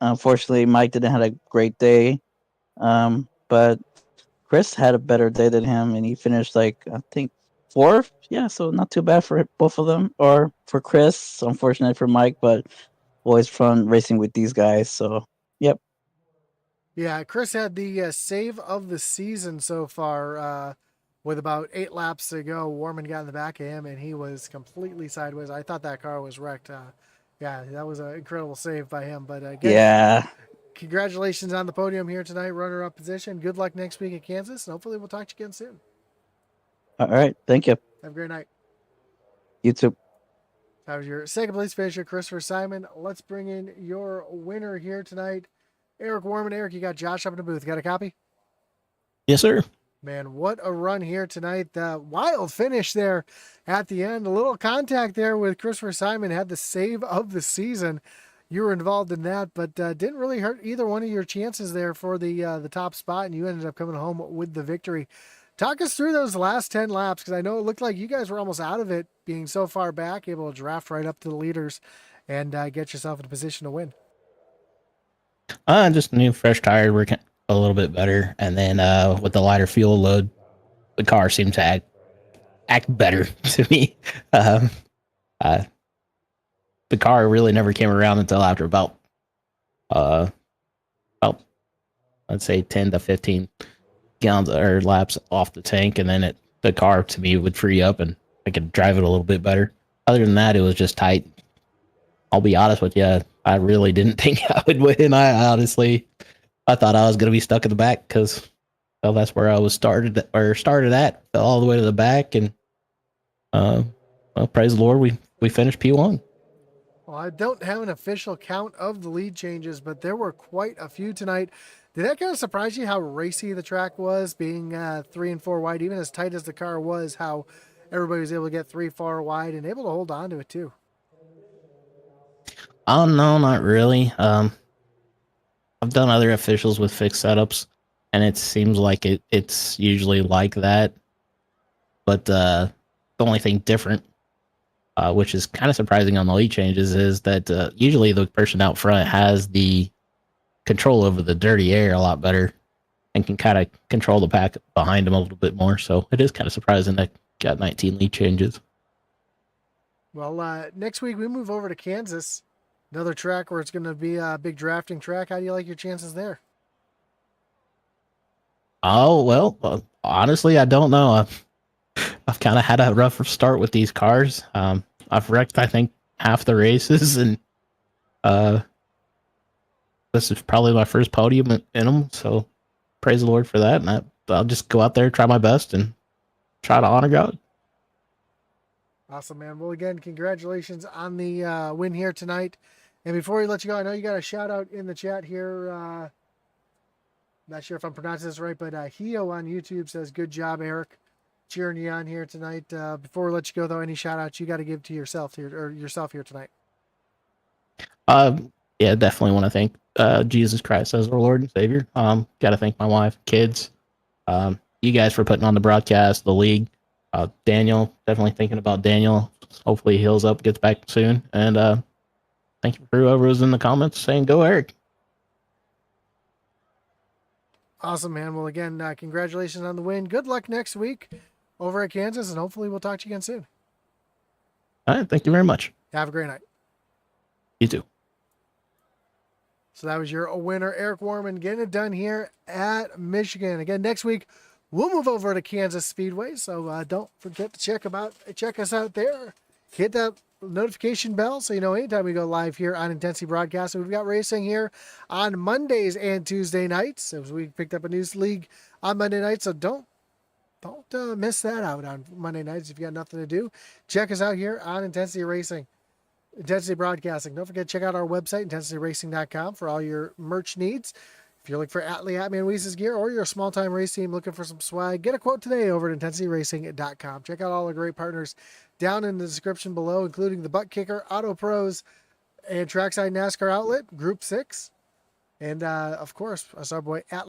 Unfortunately, Mike didn't have a great day, but Chris had a better day than him, and he finished like I think fourth. Yeah, so not too bad for both of them, or for Chris. Unfortunate for Mike, but always fun racing with these guys. So, yep. Yeah, Chris had the save of the season so far with about 8 laps to go. Warman got in the back of him, and he was completely sideways. I thought that car was wrecked. Yeah, that was an incredible save by him. But again, Yeah. Congratulations on the podium here tonight, runner-up position. Good luck next week in Kansas, and hopefully we'll talk to you again soon. All right. Thank you. Have a great night. You too. That was your second place finisher, Christopher Simon. Let's bring in your winner here tonight, Eric Warman. Eric, you got Josh up in the booth. Got a copy? Yes, sir. Man, what a run here tonight. The wild finish there at the end. A little contact there with Christopher Simon. Had the save of the season. You were involved in that, but didn't really hurt either one of your chances there for the top spot, and you ended up coming home with the victory. Talk us through those last 10 laps, because I know it looked like you guys were almost out of it, being so far back, able to draft right up to the leaders and get yourself in a position to win. Just new fresh tires working a little bit better, and then with the lighter fuel load, the car seemed to act better to me. The car really never came around until after about I'd say 10 to 15 gallons or laps off the tank, and then the car to me would free up and I could drive it a little bit better. Other than that, it was just tight. I'll be honest with you, I really didn't think I would win. I thought I was going to be stuck in the back because that's where I was started at, fell all the way to the back, and praise the Lord, we finished P1. Well, I don't have an official count of the lead changes, but there were quite a few tonight. Did that kind of surprise you how racy the track was, being 3 and 4 wide, even as tight as the car was, how everybody was able to get 3 far wide and able to hold on to it too? Oh, no, not really. I've done other officials with fixed setups, and it seems like it's usually like that. But the only thing different, which is kind of surprising on the lead changes, is that usually the person out front has the control over the dirty air a lot better and can kind of control the pack behind them a little bit more. So it is kind of surprising that got 19 lead changes. Well, next week we move over to Kansas, another track where it's going to be a big drafting track. How do you like your chances there? Oh, well, honestly, I don't know. I've kind of had a rough start with these cars. I've wrecked, I think, half the races, and this is probably my first podium in them. So praise the Lord for that. And I'll just go out there, try my best, and try to honor God. Awesome, man. Well, again, congratulations on the win here tonight. And before we let you go, I know you got a shout out in the chat here. Not sure if I'm pronouncing this right, but Hio on YouTube says, "Good job, Eric." Cheering you on here tonight. Before we let you go, though, any shout outs you got to give to yourself here tonight? Yeah, definitely want to thank Jesus Christ as our Lord and Savior. Got to thank my wife, kids, you guys for putting on the broadcast, the league. Daniel, definitely thinking about Daniel. Hopefully he heals up, gets back soon. And thank you for whoever was in the comments saying, "Go Eric." Awesome, man. Well, again, congratulations on the win. Good luck next week over at Kansas, and hopefully we'll talk to you again soon. All right, thank you very much. Have a great night. You too. So that was your winner, Eric Warman, getting it done here at Michigan. Again, next week we'll move over to Kansas Speedway, so don't forget to check us out there. Hit that notification bell so you know anytime we go live here on Intensity Broadcast. So we've got racing here on Mondays and Tuesday nights. As we picked up a new league on Monday night, so don't miss that out on Monday nights if you got nothing to do. Check us out here on Intensity Racing. Intensity Broadcasting. Don't forget to check out our website, intensityracing.com, for all your merch needs. If you're looking for Atman Weese's gear or you're a small-time race team looking for some swag, get a quote today over at intensityracing.com. Check out all the great partners down in the description below, including the Butt Kicker, Auto Pros, and Trackside NASCAR Outlet, Group 6. And, of course, us our boy Atlas.